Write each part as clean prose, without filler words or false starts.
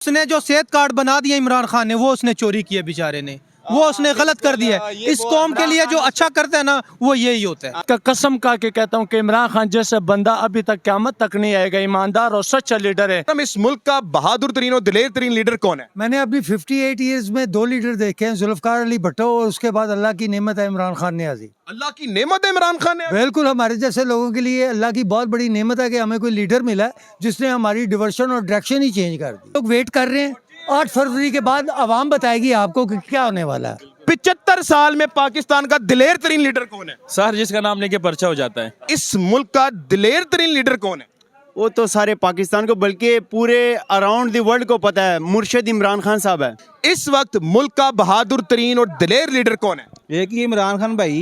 उसने जो सेहत कार्ड बना दिया इमरान खान ने, वो उसने चोरी किया बेचारे ने, वो उसने गलत कर दिया है। इस कौम के लिए जो अच्छा करता है ना, वो यही होता है। कसम खा के कहता हूँ कि इमरान खान जैसा बंदा अभी तक क़यामत तक नहीं आएगा। ईमानदार और सच्चा लीडर है। इस मुल्क का बहादुर तरीन और दिलेर तरीन लीडर कौन है? मैंने अभी 58 ईयर्स में 2 लीडर देखे हैं, जुल्फकार अली भट्टो और उसके बाद अल्लाह की नेमत है इमरान खान नियाज़ी। अल्लाह की नेमत है इमरान खान ने। बिल्कुल, हमारे जैसे लोगों के लिए अल्लाह की बहुत बड़ी नेमत है कि हमें कोई लीडर मिला है जिसने हमारी डिवर्शन और डायरेक्शन ही चेंज कर दी। लोग वेट कर रहे हैं, 8 फरवरी के बाद आवाम बताएगी आपको कि क्या होने वाला है। 75 साल में पाकिस्तान का दिलेर तरीन लीडर कौन है? सर जिसका नाम लेके पर्चा हो जाता है। इस मुल्क का दिलेर तरीन लीडर कौन है? वो तो सारे पाकिस्तान को बल्कि पूरे अराउंड द वर्ल्ड को पता है, मुर्शिद इमरान खान साहब है। इस वक्त मुल्क का बहादुर तरीन और दिलेर लीडर कौन है? एक ही इमरान खान भाई,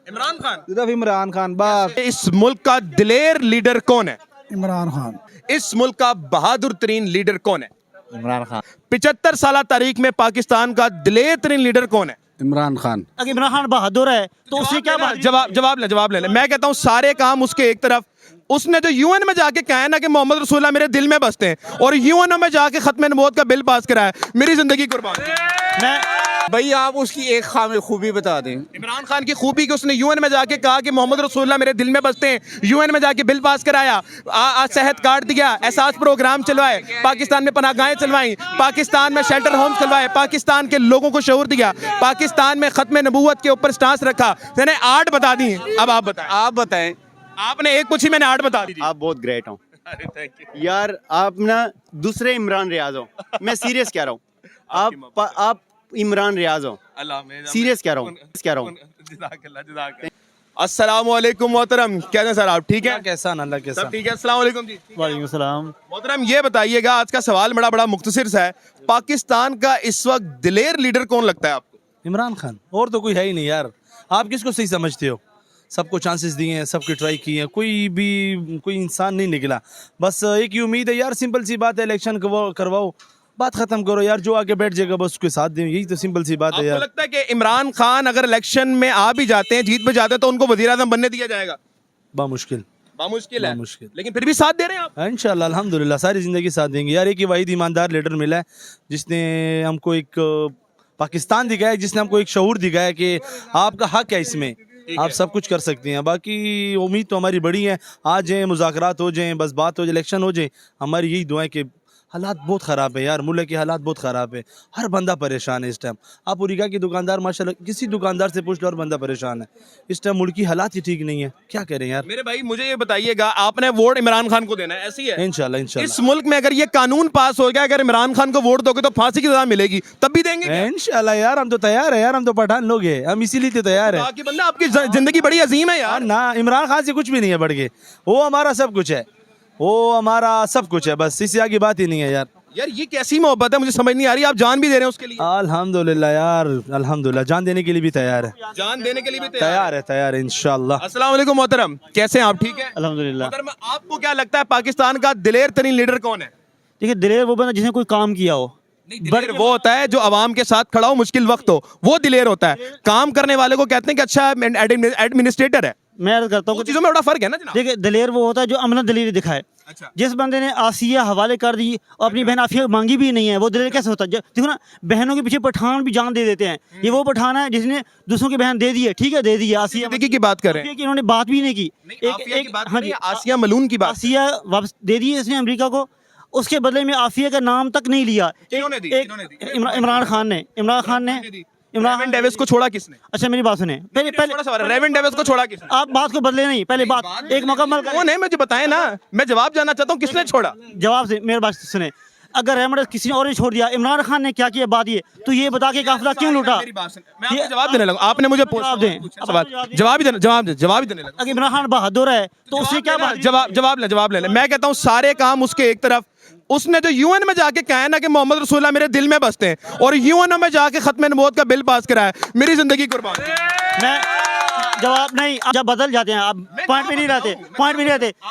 इमरान खान। सिर्फ इमरान खान बस। इस मुल्क का दिलेर लीडर कौन है? इमरान खान। इस मुल्क का बहादुर तरीन लीडर कौन है? इमरान खान। 75 साल तारीख में पाकिस्तान का दिलेर तरीन लीडर कौन है? इमरान खान। अगर इमरान खान बहादुर है तो उसने क्या जवाब ले ले। मैं कहता हूँ सारे काम उसके एक तरफ। उसने जो यूएन में जाके कहा है ना कि मोहम्मद रसूलुल्लाह मेरे दिल में बसते हैं, और यूएन में जाके खत्म नबूवत का बिल पास कराया, मेरी जिंदगी कुर्बान। मैं भाई आप उसकी एक खूबी बता दें। इमरान खान की खूबी कि उसने यूएन में जाके कहा कि मोहम्मद रसूलुल्लाह मेरे दिल में बसते हैं, यूएन में जाके बिल पास कराया, सेहत कार्ड दिया, एहसास प्रोग्राम चलवाए, पाकिस्तान में पनाहगाहें चलवाई, पाकिस्तान में शेल्टर होम्स चलवाए, पाकिस्तान के लोगों को शऊर दिया, पाकिस्तान में खत्म नबूवत के ऊपर स्टांस रखा। मैंने 8 बता दी। अब आप बताएं। आप बताएं। आपने एक पूछी, मैंने 8 बता दी। आप बहुत ग्रेट हो यार। आप ना दूसरे इमरान रियाज हो, मैं सीरियस कह रहा हूँ। आप इमरान रियाज हो, सीरियस कह रहा हूँ। अस्सलाम वालेकुम मोहतरम, कैसे हैं सर आप? ठीक है? कैसा अल्लाह के सब ठीक है? अस्सलाम वालेकुम जी। वालेकुम सलाम। मोहतरम ये बताइएगा, आज का सवाल बड़ा मुख्तसर सा है, पाकिस्तान का इस वक्त दिलेर लीडर कौन लगता है आपको? इमरान खान, और तो कोई है ही नहीं यार। आप किसको सही समझते हो? सबको चांसेस दिए हैं, सबकी ट्राई की है, कोई इंसान नहीं निकला। बस एक ही उम्मीद है यार, सिंपल सी बात है, इलेक्शन करवाओ, बात खत्म करो यार, जो आके बैठ जाएगा बस उसके साथ दें, यही तो सिंपल सी बात है यार। आपको लगता है कि इमरान खान अगर इलेक्शन में आ भी जाते हैं, जीत भी जाते हैं, तो उनको वज़ीर आज़म बनने दिया जाएगा? बामुश्किल है, लेकिन फिर भी साथ दे रहे हैं आप। इंशाल्लाह अल्हम्दुलिल्लाह सारी ज़िंदगी साथ देंगे यार। एक ही वाहिद ईमानदार लीडर मिला है जिसने हमको एक पाकिस्तान दिखाया, जिसने हमको एक शऊर दिखाया कि आपका हक है, इसमें आप सब कुछ कर सकती हैं। बाकी उम्मीद तो हमारी बड़ी है, आ जाए, मुज़ाकरात हो जाएं, बस बात हो जाए, इलेक्शन हो जाए। हमारी यही दुआ है कि हालात बहुत ख़राब है यार, मुल्क के हालात बहुत ख़राब है, हर बंदा परेशान है इस टाइम। आप उरीगा की दुकानदार माशाल्लाह, किसी दुकानदार से पूछ लो, हर बंदा परेशान है इस टाइम। मुल्क की हालात ही ठीक नहीं है, क्या करें यार। मेरे भाई मुझे ये बताइएगा, आपने वोट इमरान खान को देना है, ऐसी है? इंशाल्लाह इस मुल्क में अगर ये कानून पास हो गया, अगर इमरान खान को वोट दोगे तो फांसी की सजा मिलेगी, तब भी देंगे क्या? इंशाल्लाह यार, हम तो तैयार है यार, हम तो पठान लोग हैं, हम इसीलिए तो तैयार है। बाकी बंदा आपकी जिंदगी बड़ी अजीम है यार। ना, इमरान खान से कुछ भी नहीं है बढ़ के, वो हमारा सब कुछ है, वो हमारा सब कुछ है, बस इससे आगे बात ही नहीं है यार। यार ये कैसी मोहब्बत है, मुझे समझ नहीं आ रही। आप जान भी दे रहे हैं उसके लिए? अल्हम्दुलिल्लाह यार, अल्हम्दुलिल्लाह, जान देने के लिए भी तैयार है, जान देने के लिए भी तैयार है इंशाल्लाह। अस्सलाम वालेकुम मोहतरम, कैसे हैं आप? ठीक है अल्हम्दुलिल्लाह। मोहतरम, आपको क्या लगता है पाकिस्तान का दिलेर तरीन लीडर कौन है? देखिए, दिलेर वो बंदा जिसने कोई काम किया हो। दिलेर वो होता है जो आवाम के साथ खड़ा हो, मुश्किल वक्त हो, वो दिलेर होता है। काम करने वाले को कहते हैं कि अच्छा एडमिनिस्ट्रेटर है। मैं अर्ज करता हूँ, चीजों में बड़ा फर्क है ना जनाब। देखिए, दिलेर वो होता है जो अमन दलील दिखाए। अच्छा। जिस बंदे ने आसिया हवाले कर दी और अपनी बहन आफिया मांगी भी नहीं है, वो दिलेर कैसे होता है? देखो ना, बहनों के पीछे पठान भी जान दे देते हैं। ये वो पठान है जिसने दूसरों की बहन दे दी है, ठीक है, दे दी है। आसिया की बात कर रहे हैं, इन्होंने बात भी नहीं की। हाँ जी, आसिया मलून की बात। आसिया वापस दे दी है इसने अमेरिका को, उसके बदले में आफिया का नाम तक नहीं लिया। इमरान खान ने रेवन डेविस को छोड़ा किसने? अच्छा मेरी बात सुने, पहले रेवन डेविस को छोड़ा किसने? आप बात को बदले नहीं, पहले बात एक मुकम्मल कौन है मुझे बताएं ना, मैं जवाब जानना चाहता हूँ, किसने छोड़ा? जवाब से मेरी बात सुने। अगर रेमंड किसी और ने छोड़ दिया, इमरान खान ने क्या किया बात ये, तो ये बता के काफिला क्यों लूटा? मैं आपको जवाब देने लगा, आपने मुझे जवाब दें, जवाब ही देने लगा। अगर इमरान खान बहादुर है तो उसने क्या बात? जवाब ले ले। मैं कहता हूँ सारे काम उसके एक तरफ। उसने जो यूएन में जाके कहा है ना कि मोहम्मद रसूलुल्लाह मेरे दिल में बसते हैं, और यूएन में जाके खत्म नबूवत का बिल पास कराया, मेरी जिंदगी कुर्बान। मैं जवाब नहीं, जब बदल जाते हैं आप पॉइंट में नहीं रहते,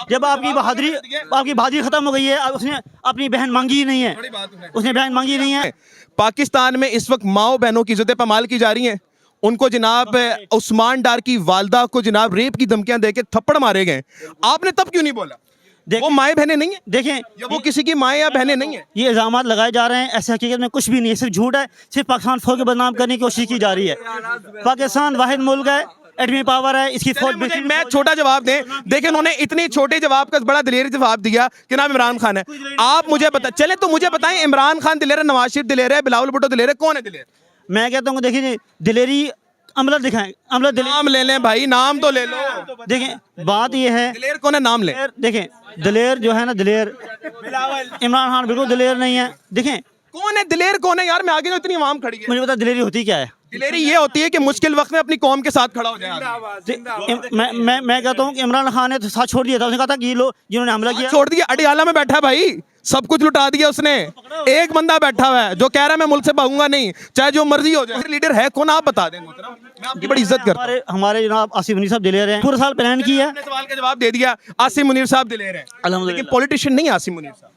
जब आपकी बहादुरी खत्म हो गई है, उसने अपनी बहन मांगी ही नहीं है, पाकिस्तान में इस वक्त माओ बहनों की इज्जतें पमाल की जा रही हैं। उनको जनाब उस्मान डार की वालदा को जनाब रेप की धमकियां देके थप्पड़ मारे गए। आपने तब क्यों नहीं बोला? वो माएँ बहनें नहीं है, देखें या वो किसी की माएँ या बहनें नहीं है? ये इल्ज़ाम लगाए जा रहे हैं, ऐसे हकीकत में कुछ भी नहीं है, सिर्फ झूठ है, सिर्फ पाकिस्तान फौज को बदनाम करने की कोशिश की जा रही है। पाकिस्तान वाहिद मुल्क है, एटमी पावर है, इसकी फौज मुझे मैं छोटा जवाब दें। देखिए उन्होंने इतनी छोटे जवाब का बड़ा दिलेर जवाब दिया कि नाम इमरान खान है। आप मुझे बता चले तो मुझे बताएं, इमरान खान दिलेर है, नवाज शरीफ दिलेर है, बिलावल भुट्टो दिलेर है, कौन है दिलेर? मैं कहता हूँ देखिए जी, दिलेरी अमला दिखाएं, अमला नाम ले लें भाई, नाम तो ले लो। देखें बात ये है, दिलेर कौन है, नाम ले। देखें दिलेर जो है ना, दिलेर इमरान खान बिल्कुल दिलेर नहीं है। देखें कौन है दिलेर, कौन है यार? मैं आगे जो इतनी आवाम खड़ी है, मुझे पता दिलेरी होती क्या है। दिलेरी ये होती है कि मुश्किल वक्त में अपनी कौम के साथ खड़ा हो जाए। मैं कहता हूँ कि इमरान खान ने तो साथ छोड़ दिया था, उसने कहा था कि ये लोग जिन्होंने हमला किया छोड़ दिया, अडियाला में बैठा है भाई, सब कुछ लुटा दिया उसने। एक बंदा बैठा हुआ है जो कह रहा है मैं मुल्क से भागूंगा नहीं, चाहे जो मर्जी हो जाए। लीडर है कौन, आप बता दें। मैं आपकी बड़ी इज्जत करता हूं। हमारे जनाब आसिफ मुनीर साहब दिलेर हैं, पूरा साल प्लान किया। आपने सवाल का जवाब दे दिया, आसिफ मुनीर साहब दिलेर हैं, लेकिन पॉलिटिशियन नहीं आसिफ मुनीर साहब।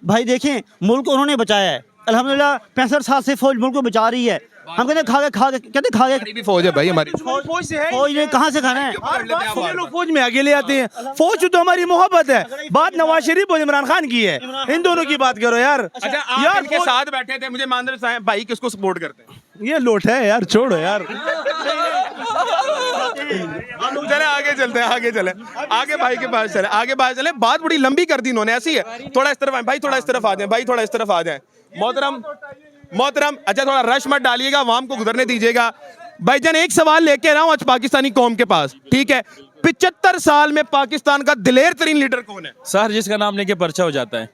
भाई देखें मुल्क को उन्होंने बचाया है, अल्हम्दुलिल्लाह 65 साल से फौज मुल्क को बचा रही है। हम कहते खा गए भी फौज है भाई हमारी। फौज से है, फौज ने कहाँ से खाना है? ये लोग फौज में आगे ले आते हैं। फौज तो हमारी मोहब्बत है। बात नवाज शरीफ और इमरान खान की है, इन दोनों की बात करो यार। अच्छा आप इनके साथ बैठे थे, मुझे मानदर साहब भाई किसको सपोर्ट करते हैं? ये लोट है यार, छोड़ो यार। चले आगे चलते हैं, आगे चले, आगे भाई के पास चले, आगे बात चले। बात बड़ी लंबी कर दी इन्होंने, ऐसी है। थोड़ा इस तरफ आए भाई, थोड़ा इस तरफ आ जाए भाई, थोड़ा इस तरफ आ जाए। मोहतरम अच्छा थोड़ा रश मत डालिएगा, आवाम को गुजरने दीजिएगा। भाईजान एक सवाल लेके रहा हूं आज पाकिस्तानी कौम के पास, ठीक है? 75 साल में पाकिस्तान का दिलेर तरीन लीडर कौन है? सर जिसका नाम लेके पर्चा हो जाता है,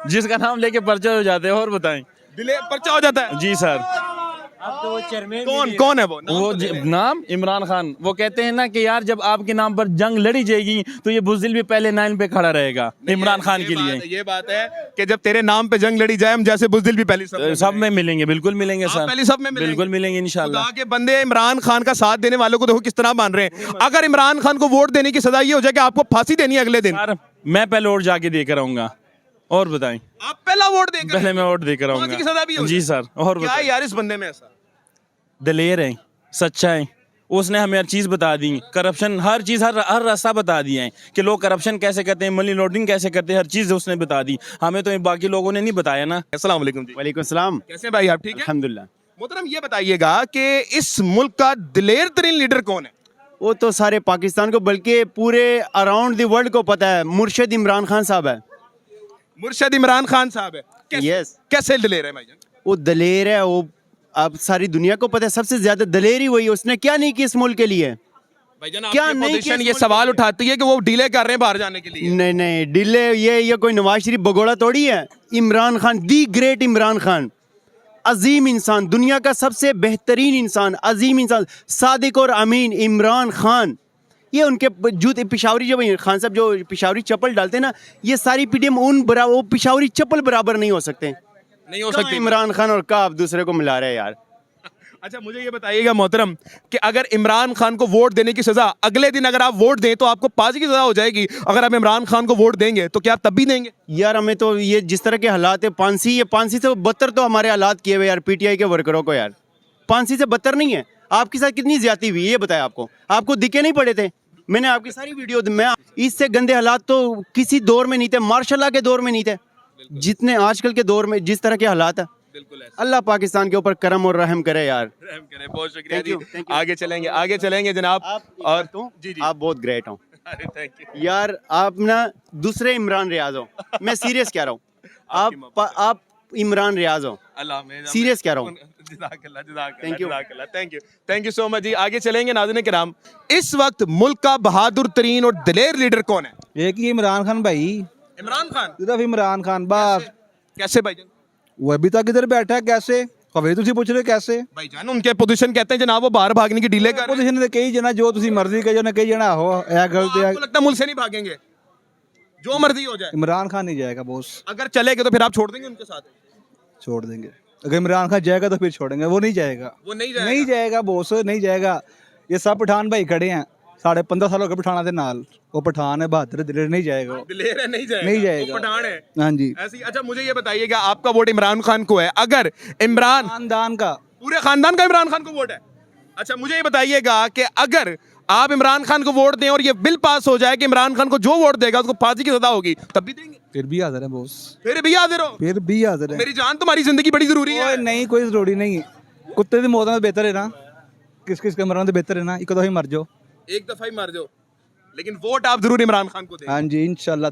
जिसका नाम लेके पर्चा हो जाता है। और बताएं, दिलेर पर्चा हो जाता है जी सर। कौन है वो? नाम इमरान खान। वो कहते हैं ना कि यार जब आपके नाम पर जंग लड़ी जाएगी तो ये बुज़दिल भी पहले लाइन पे खड़ा रहेगा इमरान खान के लिए। ये बात है कि जब तेरे नाम पे जंग लड़ी जाए, हम जैसे बुज़दिल भी पहली सब में मिलेंगे, बिल्कुल मिलेंगे सर, पहली सब में बिल्कुल मिलेंगे इंशाल्लाह। खुदा के बंदे इमरान खान का साथ देने वालों को देखो किस तरह मान रहे हैं। अगर इमरान खान को वोट देने की सजा ये हो जाए कि आपको फांसी देनी है अगले दिन, सर मैं पहले वोट जाके देकर आऊंगा। और बताएं, आप पहला वोट देकर? पहले मैं वोट देकर फांसी की सजा भी आऊंगा हो जी जाए? सर। और क्या है यार इस बंदे में ऐसा? दलेर है, सच्चा है, उसने हमें हर चीज़ बता दी, करप्शन हर चीज़, हर रास्ता बता दिया है कि लोग करप्शन कैसे करते हैं, मनी लॉन्ड्रिंग कैसे करते हैं, हर चीज़ उसने बता दी हमें, तो बाकी लोगों ने नहीं बताया ना। अस्सलाम वालेकुम जी। वालेकुम सलाम। कैसे भाई आप? ठीक है अल्हम्दुलिल्लाह। मोहतरम ये बताइएगा कि इस मुल्क का दिलेर तरीन लीडर कौन है? वो तो सारे पाकिस्तान को बल्कि पूरे अराउंड द वर्ल्ड को पता है, मुर्शिद इमरान खान साहब है। मुर्शिद इमरान खान साहब है? यस। कैसे दिलेर है भाईजान? वो दलेर है, वो अब सारी दुनिया को पता है, सबसे ज्यादा दलेरी वही। उसने क्या नहीं किया इस मुल्क के लिए? भाईजान क्या आपकी नहीं पोजीशन किया ये इस सवाल मुल्क उठाती है कि वो डिले कर रहे हैं बाहर जाने के लिए। नहीं नहीं, डिले ये कोई नवाज शरीफ भगोड़ा थोड़ी है। इमरान खान, दी ग्रेट इमरान खान, अजीम इंसान, दुनिया का सबसे बेहतरीन इंसान, अजीम इंसान, सादिक और अमीन इमरान खान। ये उनके जूते पिशावरी, जो खान साहब जो पिशावरी चप्पल डालते हैं ना, ये सारी पीडीएम वो पिशावरी चप्पल बराबर नहीं हो सकते। नहीं हो सकती। इमरान खान और का आप दूसरे को मिला रहे हैं यार। अच्छा मुझे ये बताइएगा मोहतरम कि अगर इमरान खान को वोट देने की सजा अगले दिन अगर आप वोट दें तो आपको फांसी की सजा हो जाएगी। अगर आप इमरान खान को वोट देंगे तो क्या आप तब भी देंगे? यार हमें तो ये जिस तरह के हालात है, फांसी से बदतर तो हमारे हालात किए हुए यार पीटीआई के वर्करों को। यार फांसी से बदतर नहीं है। आपके साथ कितनी ज्यादती हुई ये बताया आपको दिखे नहीं पड़े थे? मैंने आपकी सारी वीडियो, मैं इससे गंदे हालात तो किसी दौर में नहीं थे, मार्शल लॉ के दौर में नहीं थे जितने आजकल के दौर में जिस तरह के हालात है। अल्लाह पाकिस्तान के ऊपर करम और रहम करे यार। रहम करे। बहुत शुक्रिया जी। आगे चलेंगे जनाब। और जी आप बहुत ग्रेट हो थैंक यू यार। आप ना दूसरे इमरान रियाज हो, मैं सीरियस कह रहा हूँ। आप इमरान रियाज हो, सीरियस कह रहा हूँ। थैंक यू सो मच जी। आगे चलेंगे नाज़रीन किराम। इस वक्त मुल्क का बहादुर तरीन और दिलेर लीडर कौन है? एक ही इमरान खान भाई। इमरान खान? सिर्फ इमरान खान बस। कैसे भाईजान? वो अभी तक इधर बैठा है, कैसे? कभी तुम पूछ रहे हो कैसे? भाईजान उनके पोजीशन कहते हैं जनाब वो बाहर भागने की डीले कर। पोजीशन ने कई जना जो तुसी मर्जी के जो कई जना हो या गलत है। आपको लगता है मुल्क से नहीं भागेंगे? जो मर्जी हो जाए इमरान खान नहीं जाएगा बॉस। अगर चले गए तो फिर आप छोड़ देंगे उनके साथ? छोड़ देंगे। अगर इमरान खान जाएगा तो फिर छोड़ेंगे। वो नहीं जाएगा, वो नहीं जाएगा बॉस, नहीं जाएगा। ये सब पठान भाई खड़े हैं, 15.5 साल हो गए पठाना के नाल। वो पठान है, बहादुर दिलेर नहीं जाएगा। दिलेर है, नहीं जाएगा। वो पठान है। हाँ जी ऐसी। अच्छा मुझे ये बताइएगा आपका वोट इमरान खान को है? अगर इमरान खानदान का, पूरे खानदान का इमरान खान को वोट है? अच्छा मुझे ये बताइएगा कि अगर आप इमरान खान को वोट दें और ये बिल पास हो जाए कि इमरान खान को जो वोट देगा उसको फांसी की सजा होगी, तब भी देंगे? फिर भी हाजिर है बॉस, फिर भी हाजिर हो? फिर भी हाजिर है। मेरी जान तुम्हारी जिंदगी बड़ी जरूरी है। ओए नहीं, कोई जरूरी नहीं। कुत्ते की मौत तो बेहतर है ना, किस किस के मरना तो बेहतर है ना, एक तो ही मर जाओ। एक दफा ही मर जाओ, लेकिन वोट आप जरूर इमरान खान को दें। हाँ जी, इंशाल्लाह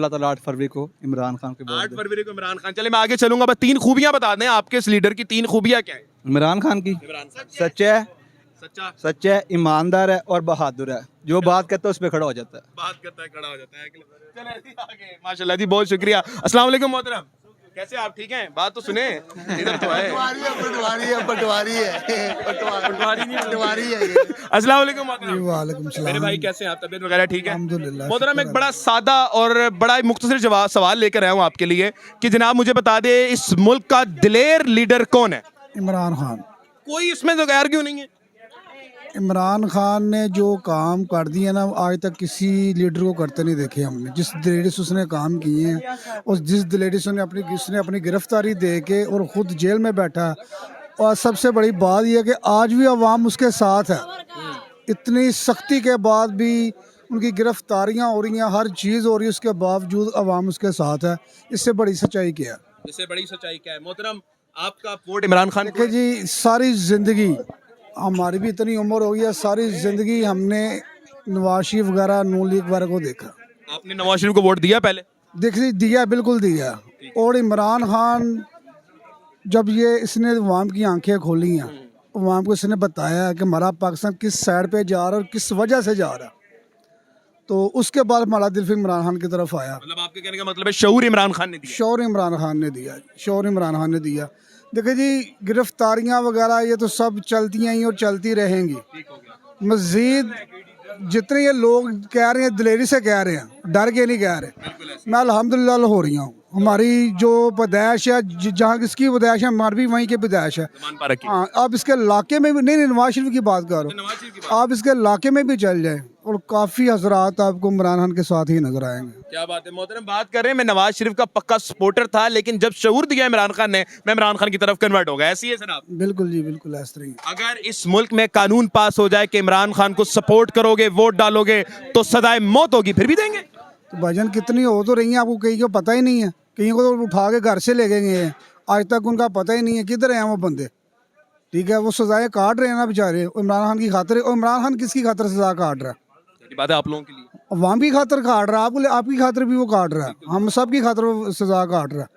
ताला 8 फरवरी को इमरान खान के 8 फरवरी को इमरान खान। चले मैं आगे चलूंगा, बस 3 खूबियां बता दें आपके इस लीडर की। 3 खूबियां क्या है इमरान खान की? इमरान खान? सच्चा है, सच्चा, सच्चा है, ईमानदार है और बहादुर है। जो बात करता है उस पर खड़ा हो जाता है। बात करता है खड़ा हो जाता है। चले आगे, माशाल्लाह जी, बहुत शुक्रिया। अस्सलाम वालेकुम मोहतरम, कैसे आप? ठीक हैं? बात तो सुने, इधर तो है। अस्सलाम वालेकुम मोहतरम। वालेकुम सलाम। मेरे भाई कैसे हैं आप? तबीयत वगैरह ठीक है? अल्हम्दुलिल्लाह। मोहतरम, एक बड़ा सादा और बड़ा मुख्तसर जवाब सवाल लेकर आया हूँ आपके लिए कि जनाब मुझे बता दे, इस मुल्क का दिलेर लीडर कौन है? इमरान खान। कोई इसमें तो गैर क्यों नहीं है? इमरान खान ने जो काम कर दिए ना, आज तक किसी लीडर को करते नहीं देखे हमने। जिस दिलेरी से उसने काम किए हैं और जिस दिलेरी से उसने अपनी गिरफ्तारी दे के और ख़ुद जेल में बैठा है, और सबसे बड़ी बात यह है कि आज भी अवाम उसके साथ है। इतनी सख्ती के बाद भी उनकी गिरफ्तारियां हो रही हैं, हर चीज़ हो रही है, उसके बावजूद अवाम उसके साथ है। इससे बड़ी सच्चाई क्या है? इससे बड़ी सच्चाई क्या है? मोहतरम, आपका वोट इमरान खान को देखिए जी, सारी ज़िंदगी, हमारी भी इतनी उम्र हो गई है, सारी ज़िंदगी हमने नवाज शरीफ वगैरह, नून लीग वगैरह को देखा। आपने नवाज शरीफ को वोट दिया पहले? देखिए दिया, बिल्कुल दिया। और इमरान खान जब ये इसने अवाम की आंखें खोली हैं, अवाम को इसने बताया कि हमारा पाकिस्तान किस साइड पे जा रहा है और किस वजह से जा रहा है, तो उसके बाद हमारा दिल फिर इमरान खान की तरफ आया। मतलब आपके कहने का मतलब है शऊर इमरान खान ने दिया? शौर इमरान खान ने दिया, शौर इमरान खान ने दिया। देखिए जी, गिरफ्तारियां वगैरह ये तो सब चलती हैं और चलती रहेंगी। मज़ीद जितने ये लोग कह रहे हैं, दिलेरी से कह रहे हैं, डर के नहीं कह रहे। मैं अल्हम्दुलिल्लाह हो रही हूँ। हमारी जो पैदाइश है, जहाँ किसकी पैदाइश है, हमारी भी वहीं की पैदाइश है। हाँ, आप इसके इलाके में भी नहीं, नवाज शरीफ की बात करो, आप इसके इलाके में भी चल जाए और काफ़ी हजरात आपको इमरान खान के साथ ही नजर आएंगे। क्या बात है मोहतरम, बात कर रहे हैं। मैं नवाज शरीफ का पक्का सपोर्टर था, लेकिन जब शऊर दिया इमरान खान ने, मैं इमरान खान की तरफ कन्वर्ट हो गया। ऐसी है जनाब? बिल्कुल जी, बिल्कुल ऐसा ही। अगर इस मुल्क में कानून पास हो जाए कि इमरान खान को सपोर्ट करोगे, वोट डालोगे, तो सजाए मौत होगी, फिर भी देंगे? तो भाईजान कितनी हो तो रही हैं, आपको कहीं को पता ही नहीं है। कहीं को तो उठा के घर से ले गए हैं, आज तक उनका पता ही नहीं है किधर हैं वो बंदे। ठीक है, वो सजाएं काट रहे हैं ना बेचारे इमरान खान की खातिर। और इमरान खान किसकी खातिर सजा काट रहा है? बात है आप लोगों के लिए, अवाम की खातिर काट रहा है, आपकी खातिर भी वो काट रहा है, हम सब की खातिर वो सजा काट रहा है।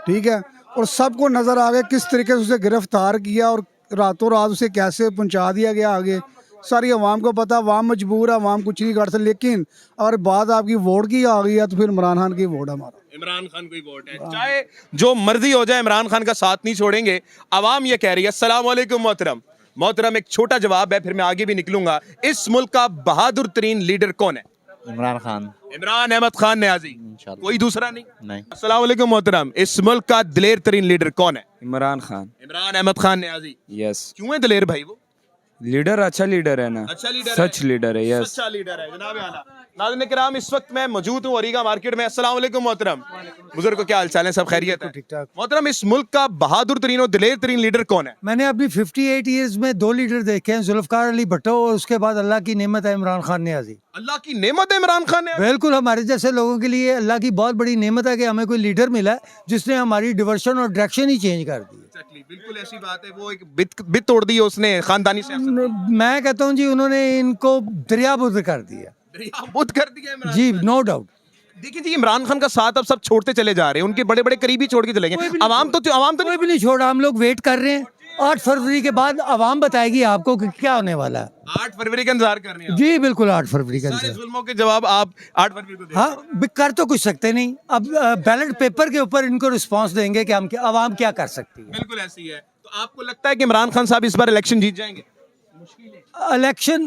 ठीक है, और सबको नज़र आ गया किस तरीके से उसे गिरफ्तार किया और रातों रात उसे कैसे पहुंचा दिया गया आगे। सारी अवाम को पता, अवाम मजबूर है, अवाम कुछ नहीं कर सकती। लेकिन अगर बात आपकी वोट की आ गई है तो फिर इमरान खान की वोट है हमारा। इमरान खान को ही वोट है, चाहे जो मर्जी हो जाए, इमरान खान का साथ नहीं छोड़ेंगे। अवाम ये कह रही है। अस्सलाम वालेकुम मोहतरम। मोहतरम, एक छोटा जवाब है, फिर मैं आगे भी निकलूंगा। इस मुल्क का बहादुर तरीन लीडर कौन है? इमरान खान। इमरान अहमद खान न्याजी, कोई दूसरा नहीं? नहीं। अस्सलाम वालेकुम मोहतरम, इस मुल्क का दिलेर तरीन लीडर कौन है? इमरान खान। इमरान अहमद खान न्याजी। यस। क्यों है दिलेर भाई वो? लीडर अच्छा लीडर है ना, अच्छा लीडर सच है। लीडर है। यस, अच्छा लीडर है जनाब आला। नाज़रीन किराम, इस वक्त मैं मौजूद हूँ अरीगा मार्केट में। अस्सलाम वालेकुम मोहतरम। बुजुर्ग को क्या हाल चाल है? सब खैरियत है? ठीक ठाक। मोहतरम, इस मुल्क का बहादुर तरीन और दिलेर तरीन लीडर कौन है? मैंने अपनी 58 ईयर्स में 2 लीडर देखे हैं, जुल्फकार अली भट्टो और उसके बाद अल्लाह की नेमत है इमरान खान न्याजी। अल्लाह की नेमत है इमरान खान ने। बिल्कुल, हमारे जैसे लोगों के लिए अल्लाह की बहुत बड़ी नेमत है कि हमें कोई लीडर मिला है जिसने हमारी डिवर्शन और डायरेक्शन ही चेंज कर दी। बिल्कुल ऐसी बात है। वो एक बित तोड़ दी है उसने खानदानी से। मैं कहता हूँ जी, उन्होंने इनको दरियाबुद कर दिया। बुत कर दिया इमरान जी, खान। No doubt. देखिए जी, इमरान खान का साथ अब सब छोड़ते चले जा रहे हैं, उनके बड़े बड़े करीबी छोड़ के चले गए। अवाम तो कोई भी नहीं छोड़ा, हम लोग वेट कर रहे हैं। 8 फरवरी के बाद अवाम बताएगी आपको कि क्या होने वाला है। 8 फरवरी का इंतजार कर रहे हैं। जी बिल्कुल, 8 फरवरी का सारे इंतजार। जुल्मों के जवाब आप 8 फरवरी को देंगे। हाँ, कर तो कुछ सकते नहीं। अब बैलेट पेपर के ऊपर इनको रिस्पांस देंगे कि हम अवाम क्या कर सकती है। बिल्कुल ऐसी है। तो आपको लगता है कि इमरान खान साहब इस बार इलेक्शन जीत जाएंगे? इलेक्शन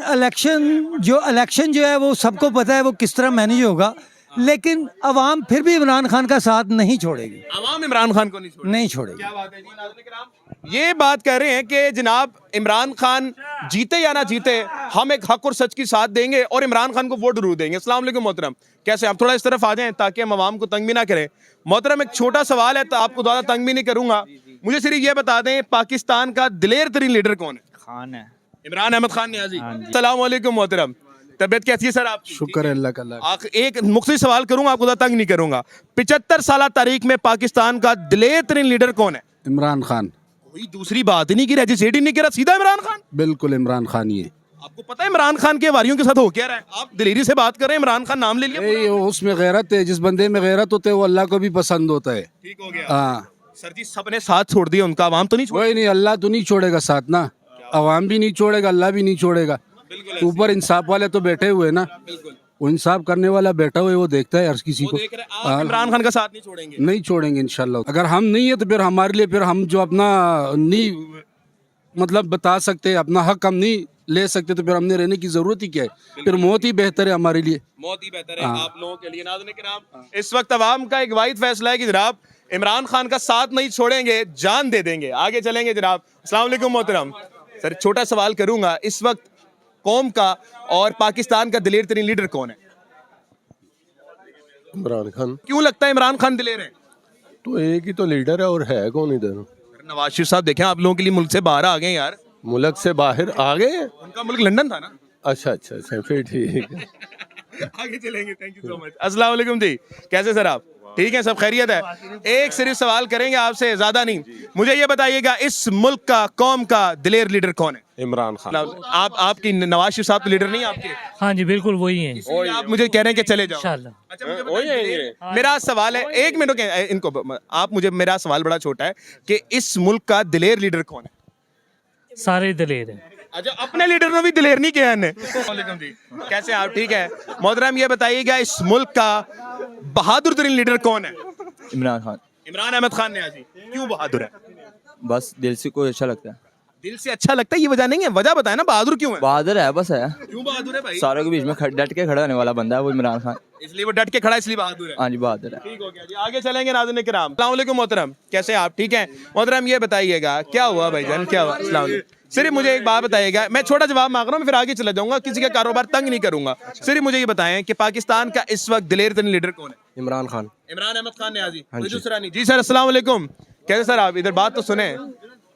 जो है वो सबको पता है वो किस तरह मैनेज होगा, लेकिन अवाम फिर भी इमरान खान का साथ नहीं छोड़ेगी। अवाम इमरान खान को नहीं छोड़ेगी। क्या बात है जी। नाज़रीन किराम, ये बात कह रहे हैं कि जनाब इमरान खान जीते या ना जीते, हम एक हक और सच की साथ देंगे और इमरान खान को वोट जरूर देंगे। अस्सलाम वालेकुम मोहतरम, कैसे आप? थोड़ा इस तरफ आ जाएं ताकि हम अवाम को तंग भी ना करें। मोहतरम, एक छोटा सवाल है, तो आपको ज़्यादा तंग भी नहीं करूंगा। मुझे सिर्फ ये बता दें, पाकिस्तान का दिलेर तरीन लीडर कौन है? खान है। इमरान अहमद खान न्याजी। अस्सलाम वालेकुम मोहतरम, तबीयत कैसी है सर आपकी? शुक्र है अल्लाह का। एक मुख्तलिफ सवाल करूंगा, आपको ज़्यादा तंग नहीं करूंगा। 75 साल तारीख में पाकिस्तान का दिलेर तरीन लीडर कौन है? इमरान खान। कोई दूसरी बात ही नहीं की, रजिस्ट्रेट ही नहीं करा, सीधा इमरान खान। बिल्कुल इमरान खान ही है। आपको पता है इमरान खान के वारियों के साथ हो क्या रहा है? आप दिलेरी से बात कर रहे हैं, इमरान खान नाम ले लिया। ये उसमें गैरत है, जिस बंदे में गैरत होते है वो अल्लाह को भी पसंद होता है। ठीक हो गया। हाँ, सर जी सबने साथ छोड़ दिया, उनका आवाम तो नहीं छोड़। कोई नहीं, अल्लाह तो नहीं छोड़ेगा साथ ना, अवाम भी नहीं छोड़ेगा, अल्लाह भी नहीं छोड़ेगा। ऊपर इंसाफ वाले तो बैठे हुए ना, वो इंसाफ करने वाला बैठा हुआ है, वो देखता है हर किसी को। आप इमरान खान का साथ नहीं छोड़ेंगे? नहीं छोड़ेंगे इंशाल्लाह। अगर हम नहीं है तो फिर हमारे लिए, फिर हम जो अपना नहीं मतलब बता सकते, अपना हक हम नहीं ले सकते, तो फिर हमने रहने की जरूरत ही क्या है? फिर मौत ही बेहतर है हमारे लिए। मौत ही बेहतर है आप लोगों के लिए। नाज़रीन किराम, इस वक्त अवाम का एक वाहिद फैसला है कि जनाब इमरान खान का साथ नहीं छोड़ेंगे, जान दे देंगे। आगे चलेंगे जनाब। अस्सलाम वालेकुम मोहतरम। सर छोटा सवाल करूंगा, इस वक्त कौम का और पाकिस्तान का दिलेर तरीन लीडर कौन है? इमरान खान। क्यों लगता है इमरान खान दिलेर है? तो एक ही तो लीडर है और है कौन इधर? नवाज शरीफ साहब देखें, आप लोगों के लिए मुल्क से बाहर आ गए यार। मुल्क से बाहर आ गए? उनका मुल्क लंदन था ना। अच्छा अच्छा अच्छा, फिर ठीक है। आगे चलेंगे। Thank you so much. अस्सलाम वालेकुम जी, कैसे सर आप? ठीक है, सब खैरियत है? एक सिर्फ सवाल करेंगे आपसे, ज्यादा नहीं। मुझे ये बताइएगा, इस मुल्क का, कौम का दिलेर लीडर कौन है? इमरान खान। आपकी नवाज शरीफ साहब तो लीडर नहीं आपके? हाँ जी बिल्कुल वही है। इसलिए आप मुझे कह रहे हैं कि चले जाओ। इंशाल्लाह। अच्छा मुझे बताइए, मेरा सवाल है, एक मिनट इनको आप मुझे, मेरा सवाल बड़ा छोटा है कि इस मुल्क का दिलेर लीडर कौन है? सारे दलेर हैं। अच्छा, अपने लीडर ने भी दिलेर नहीं किया है। वालेकुम जी, कैसे आप? ठीक है मोहतरम, ये बताइएगा इस मुल्क का बहादुर तरीन लीडर कौन है? इमरान खान। इमरान अहमद खान न्याजी। क्यों बहादुर है? बस दिल से कोई अच्छा लगता है। दिल से अच्छा लगता है, ये वजह नहीं है, वजह बताए ना, बहादुर क्यों है? बहादुर है, बस है। क्यों बहादुर है भाई? सारों के बीच में डट के खड़ा होने वाला बंदा है वो इमरान खान। इसलिए वो डट के खड़ा, इसलिए बहादुर है। हाँ जी बहादुर है। ठीक हो गया जी, आगे चलेंगे। नाज़रीन किराम, अस्सलाम वालेकुम मोहतरम, कैसे आप? ठीक है मोहतरम, ये बताइएगा क्या हुआ भाईजान, क्या हुआ? अस्सलाम वालेकुम। सिर्फ मुझे एक बात बताइएगा, मैं छोटा जवाब मांग रहा हूँ, मैं फिर आगे चला जाऊंगा, किसी का कारोबार तंग नहीं करूंगा। सिर्फ मुझे ये बताएं कि पाकिस्तान का इस वक्त दिलेर तरीन लीडर कौन है? इमरान खान। इमरान अहमद खान न्याजी, कोई दूसरा नहीं? जी सर, अस्सलाम वालेकुम, कैसे सर आप? इधर बात तो सुने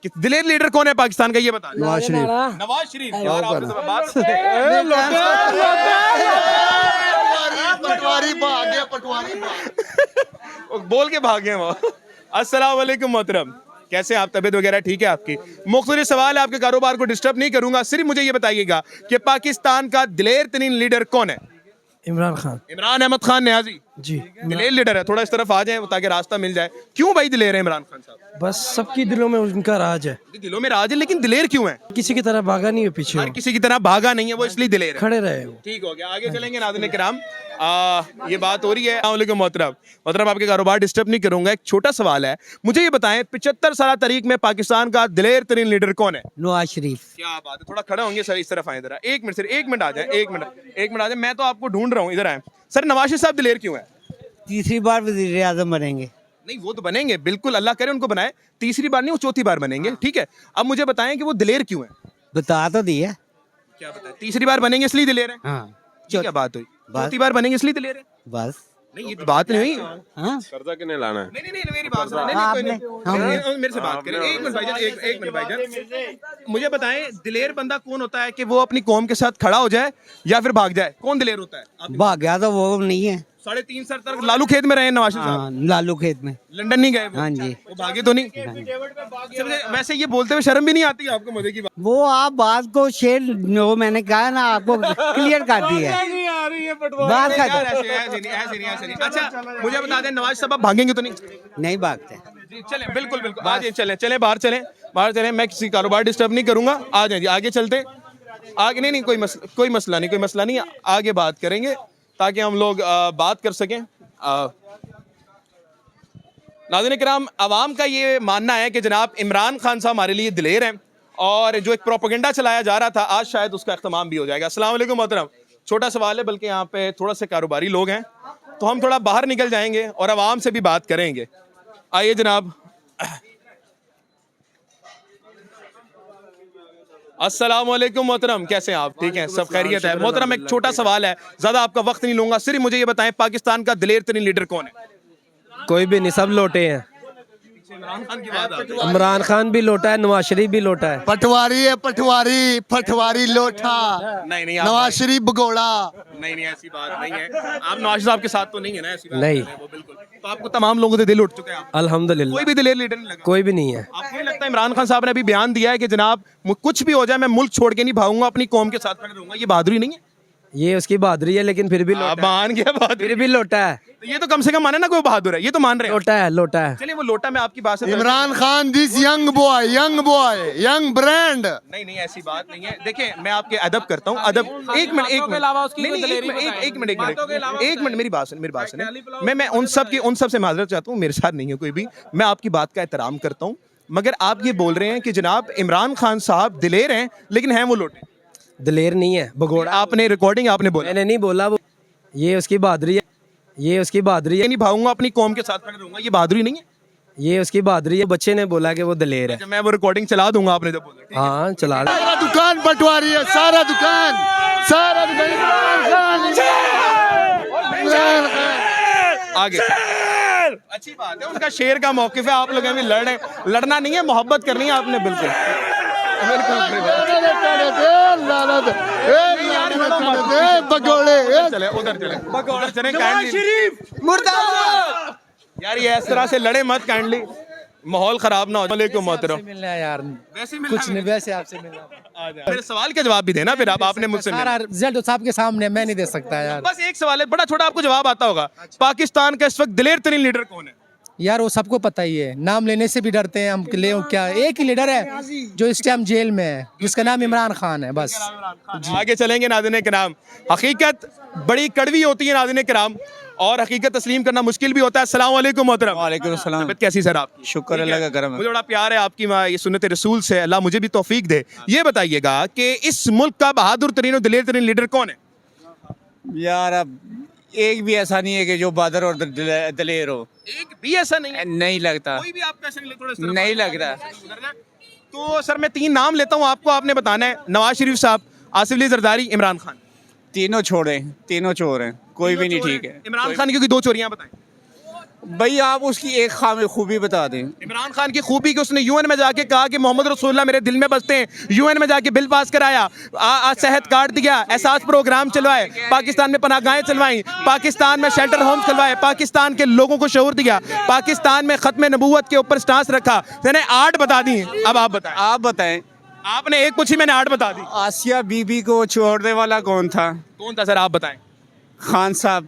कि दिलेर लीडर कौन है पाकिस्तान का, ये बता। नवाज शरीफ। नवाज शरीफ यार, आपने तो बात बोल के भागे वो। अस्सलाम वालेकुम मोहतरम, कैसे आप? तबीयत वगैरह ठीक है आपकी? मुख्तलिफ सवाल है, आपके कारोबार को डिस्टर्ब नहीं करूंगा। सिर्फ मुझे ये बताइएगा कि पाकिस्तान का दिलेर तरीन लीडर कौन है? इमरान खान। इमरान अहमद खान न्याजी जी। दिलेर लीडर है। थोड़ा इस तरफ आ जाए ताकि रास्ता मिल जाए। क्यों भाई दिलेर है इमरान खान साहब? बस सबकी दिलों में उनका राज है। दिलों में राज है, लेकिन दिलेर क्यों है? किसी की तरह भागा नहीं है पीछे, हर किसी की तरह भागा नहीं है वो, इसलिए दिलेर है। खड़े रहे वो। ठीक हो गया, आगे चलेंगे। नाज़रीन किराम, ये बात हो रही है। अस्सलाम वालेकुम मोहतरम। मोहतरम, आपके कारोबार डिस्टर्ब नहीं करूंगा, एक छोटा सवाल है, मुझे ये बताएं 75 साल तारीख में पाकिस्तान का दिलेर तरीन लीडर कौन है? नवाज शरीफ। क्या बात है, थोड़ा खड़े होंगे सर, इस तरफ आए जरा। एक मिनट सर, एक मिनट आ जाए, एक मिनट आ जाए, मैं तो आपको ढूंढ रहा हूँ, इधर आए सर। नवाज शरीफ साहब दिलेर क्यों है? तीसरी बार वजीर आजम बनेंगे। नहीं, वो तो बनेंगे, बिल्कुल अल्लाह करे उनको बनाए। तीसरी बार नहीं, वो चौथी बार बनेंगे। ठीक है, अब मुझे बताएं कि वो दिलेर क्यों है? बता तो दिया। क्या बताएं? तीसरी बार बनेंगे इसलिए दिलेर है? हाँ, क्या बात हुई? चौथी बार बनेंगे इसलिए दिलेर है? बस। नहीं, ये बात नहीं हुई। हाँ, कर्जा किन्हें लाना है? नहीं, मेरी बात सुनो। नहीं, कोई नहीं, मेरे से बात करें। एक मिनट भाईजान, एक मिनट भाईजान, मुझे बताएं दिलेर बंदा कौन होता है कि वो अपनी कौम के साथ खड़ा हो जाए या फिर भाग जाए? कौन दिलेर होता है? भाग गया तो वो नहीं है। 3.5 साल तक लालू खेत में रहे नवाज शरीफ साहब। हाँ, लालू खेत में। लंदन नहीं गए वो? हाँ जी। वो भागे तो नहीं? वैसे ये बोलते हुए शर्म भी नहीं आती आपको? मजे की बात। वो आप बात को शेर, वो मैंने कहा ना आपको क्लियर कर दिया है। बात यार, कर ऐसे नहीं। अच्छा मुझे बता दें, नवाज साहब भागेंगे तो नहीं? नहीं भागते। जी चलें, बिल्कुल आ जाए, चलें बाहर चलें। मैं किसी कारोबार डिस्टर्ब नहीं करूंगा। आ जाए जी, आगे चलते। आगे नहीं, कोई मसला नहीं, आगे बात करेंगे ताकि हम लोग बात कर सकें। नाज़रीन किराम, आवाम का ये मानना है कि जनाब इमरान खान साहब हमारे लिए दिलेर हैं, और जो एक प्रोपेगेंडा चलाया जा रहा था आज शायद उसका इख्तिताम भी हो जाएगा। अस्सलाम वालेकुम मोहतरम, छोटा सवाल है, बल्कि यहाँ पे थोड़ा से कारोबारी लोग हैं, तो हम थोड़ा बाहर निकल जाएंगे और आवाम से भी बात करेंगे। आइए जनाब। अस्सलाम वालेकुम मोहतरम, कैसे हैं आप? ठीक हैं, सब खैरियत है? मोहतरम, एक छोटा सवाल है, ज्यादा आपका वक्त नहीं लूंगा, सिर्फ मुझे ये बताएं पाकिस्तान का दिलेर तरीन लीडर कौन है? कोई भी नहीं, सब लोटे हैं। इमरान खान भी लोटा है, नवाज शरीफ भी लोटा है। पटवारी है, पटवारी, पटवारी लोटा। नहीं नवाज शरीफ भगोड़ा। नहीं ऐसी बात नहीं है। आप नवाज साहब के साथ तो नहीं है ना, ऐसी बात नहीं। वो बिल्कुल। तो आपको तमाम लोगों से दिल उठ चुके हैं आप। अल्हम्दुलिल्लाह कोई भी दिलेर लीडर नहीं लगा। कोई भी नहीं है। आपको नहीं लगता इमरान खान साहब ने अभी बयान दिया है कि जनाब कुछ भी हो जाए मैं मुल्क छोड़ के नहीं भागूंगा, अपनी कौम के साथ खड़े रहूंगा, ये बहादुरी नहीं है? ये उसकी बहादुरी है, लेकिन फिर भी लोटा है। मान गया बहादुरी। फिर भी लोटा है। तो ये तो कम से कम माने ना कोई बहादुर है, ये तो मान रहे हैं। लोटा है, लोटा है। चलिए वो लोटा में आपकी बात से Imran Khan this young boy, young brand. नहीं ऐसी बात नहीं है। देखिए मैं आपके अदब करता हूँ, अदब। एक मिनट मेरी बात सुन। मैं उन सब से माजरत चाहता हूँ, मेरे साथ नहीं है कोई भी, मैं आपकी बात का एहतराम करता हूँ, मगर आप ये बोल रहे हैं कि जनाब इमरान खान साहब दिलेर हैं लेकिन हैं वो लोटे। दिलेर नहीं है, भगोड़ा। आपने रिकॉर्डिंग आपने बोला, मैंने नहीं बोला वो। ये उसकी बहादुरी है, ये उसकी बहादुरी है। नहीं भागूंगा, अपनी कौम के साथ खड़े रहूंगा, ये बहादुरी नहीं है? ये उसकी बहादुरी है। बच्चे ने बोला कि वो दिलेर है। जब मैं वो रिकॉर्डिंग चला दूंगा, आपने जब बोला। हाँ चला ले। सारा दुकान पटवारी है, सारा दुकान। आगे अच्छी बात है, उनका शेर का मौकिफ है। आप लोग अभी लड़ना नहीं है, मोहब्बत करनी है आपने। बिल्कुल मुर्दाबाद यार, ये इस तरह से लड़े मत, काइंडली माहौल खराब ना हो। वालेकुम मोहतरम। मिलना है यार, वैसे ही कुछ नहीं, वैसे आपसे मिलना। मेरे सवाल के जवाब भी देना फिर। आपने मुझसे सारा रिजल्ट साहब के सामने, मैं नहीं दे सकता यार। बस एक सवाल है, बड़ा छोटा, आपको जवाब आता होगा। पाकिस्तान का इस वक्त दिलेर तरीन लीडर कौन है? यार वो सबको पता ही है, नाम लेने से भी डरते हैं हम। ले क्या, एक ही लीडर है जो इस टाइम जेल में है, जिसका नाम इमरान खान है, बस। आगे चलेंगे नाज़रीन किराम। हकीकत बड़ी कड़वी होती है नाज़रीन किराम, और हकीकत तस्लीम करना मुश्किल भी होता है। अस्सलाम वालेकुम मोहतरम। वालेकुम सलाम। तबीयत कैसी सर आपकी? शुक्र अल्लाह का करम है। मुझे बड़ा प्यार है आपकी ये सुन्नत रसूल से, अल्लाह मुझे भी तौफीक दे। ये बताइएगा कि इस मुल्क का बहादुर तरीन और दिलेर तरीन लीडर कौन है? यार अब एक भी ऐसा नहीं है कि जो बहादुर और दलेर हो। एक भी ऐसा नहीं है? नहीं लगता। कोई भी आपका ऐसा नहीं लगता? थोड़ा नहीं लगता। तो सर मैं 3 नाम लेता हूँ, आपको आपने बताना है। नवाज शरीफ साहब, आसिफ अली जरदारी, इमरान खान। तीनों छोड़े, तीनों चोर हैं, कोई भी नहीं ठीक है। इमरान खान की कोई 2 चोरियां बताएं। भाई आप उसकी एक खूबी बता दें। इमरान खान की खूबी कि उसने यूएन में जाके कहा कि मोहम्मद रसूलुल्लाह मेरे दिल में बसते हैं। यूएन में जाके बिल पास कराया, सेहत कार्ड दिया, एहसास प्रोग्राम चलवाए, पाकिस्तान में पनाहगाहें चलवाई, पाकिस्तान में शेल्टर होम्स चलवाए, पाकिस्तान के लोगों को शऊर दिया, पाकिस्तान में खत्म नबूवत के ऊपर स्टांस रखा। मैंने 8 बता दी, अब आप बताएं। आप बताएं। आपने एक पूछी, मैंने 8 बता दी। आसिया बीबी को छोड़ने वाला कौन था? कौन था सर, आप बताएं। खान साहब।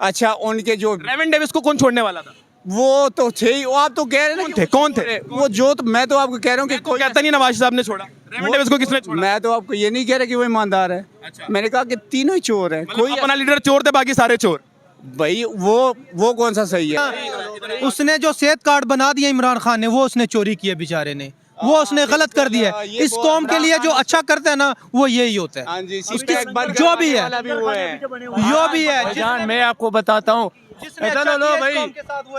अच्छा उनके जो रेवन डेविस को कौन छोड़ने वाला था? वो तो थे ही। वो आप तो कह रहे हैं कौन थे? वो जो, तो मैं तो आपको कह रहा हूँ कि कोई कहता नहीं नवाज साहब ने छोड़ा। रेवन डेविस को किसने छोड़ा? मैं तो आपको ये नहीं कह रहा कि वो ईमानदार है। मैंने कहा कि तीनों ही चोर हैं। कोई अपना लीडर चोर थे, बाकी सारे चोर। भाई वो कौन सा सही है? उसने जो सेहत कार्ड बना दिया इमरान खान ने, वो उसने चोरी किया बेचारे ने, वो उसने गलत कर दिया है। इस कौम के लिए जो अच्छा करता है ना, वो यही होता है। जो भी है, जो भी है। मैं आपको बताता हूँ,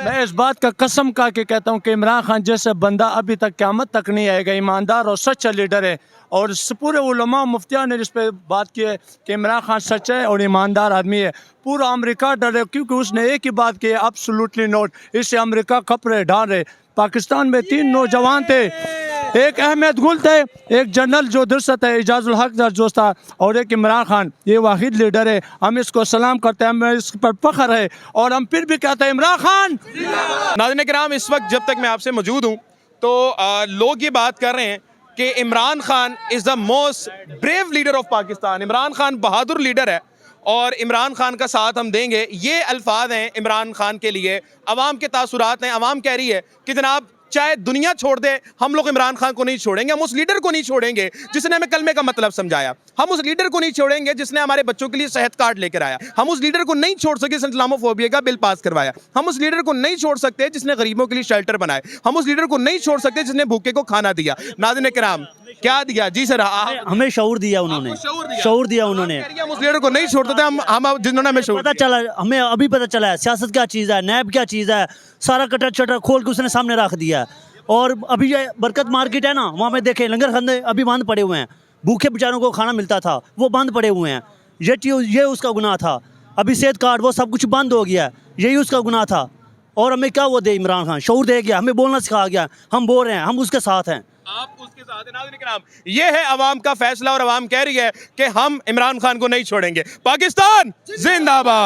मैं इस बात का कसम खा के कहता हूँ कि इमरान खान जैसे बंदा अभी तक क़यामत तक नहीं आएगा। ईमानदार और सच्चा लीडर है, और पूरे उलमा मुफ्तियाँ ने इस पे बात की है कि इमरान खान सच्चा है और ईमानदार आदमी है। पूरा अमेरिका डरे, क्योंकि उसने एक ही बात की है, एब्सोल्युटली नॉट। इससे अमेरिका कपड़े ढाल रहे। पाकिस्तान में 3 नौजवान थे, एक अहमद गुल थे, एक जनरल जो दुर्सत है इजाजुल हक जो था, और एक इमरान खान। ये वाहिद लीडर है, हम इसको सलाम करते हैं, हमें इस पर फख्र है, और हम फिर भी कहते हैं इमरान खान। नाज़रीन किराम, इस वक्त जब तक मैं आपसे मौजूद हूँ तो लोग ये बात कर रहे हैं कि Imran Khan is the most brave leader of Pakistan. Imran Khan Bahadur leader है और इमरान खान का साथ हम देंगे। ये अल्फाज हैं इमरान खान के लिए, अवाम के तासुरात हैं। अवाम कह रही है कि जनाब चाहे दुनिया छोड़ दे, हम लोग इमरान खान को नहीं छोड़ेंगे, हम उस लीडर को नहीं छोड़ेंगे जिसने हमें कलमे का मतलब समझाया, हम उस लीडर को नहीं छोड़ेंगे जिसने हमारे बच्चों के लिए सेहत कार्ड लेकर आया, हम उस लीडर को नहीं छोड़ सके जिसने इस्लामोफोबिया का बिल पास करवाया, हम उस लीडर को नहीं छोड़ सकते जिसने गरीबों के लिए शेल्टर बनाए, हम उस लीडर को नहीं छोड़ सकते जिसने भूखे को खाना दिया। नाज़रीन किराम, क्या दिया? जी सर, हमें शऊर दिया उन्होंने, शऊर दिया उन्होंने। हम उस लीडर को नहीं छोड़ते थे, हम जिन्होंने हमें शऊर पता चला, हमें अभी पता चला है सियासत क्या चीज़ है, नैब क्या चीज़ है। सारा कटर चटर खोल के उसने सामने रख दिया है। और अभी ये बरकत मार्केट है ना, वहाँ में देखें लंगर खंदे अभी बंद पड़े हुए हैं। भूखे बेचारों को खाना मिलता था, वो बंद पड़े हुए हैं। ये उसका गुनाह था। अभी सेहत कार्ड वो सब कुछ बंद हो गया, यही उसका गुनाह था। और हमें क्या वो दे इमरान खान, शऊर दे गया, हमें बोलना सिखा गया, हम बोल रहे हैं, हम उसके साथ हैं। आप उसके साथ हैं। नाज़रीन किराम, ये है अवाम का फैसला और अवाम कह रही है कि हम इमरान खान को नहीं छोड़ेंगे। पाकिस्तान जिंदाबाद।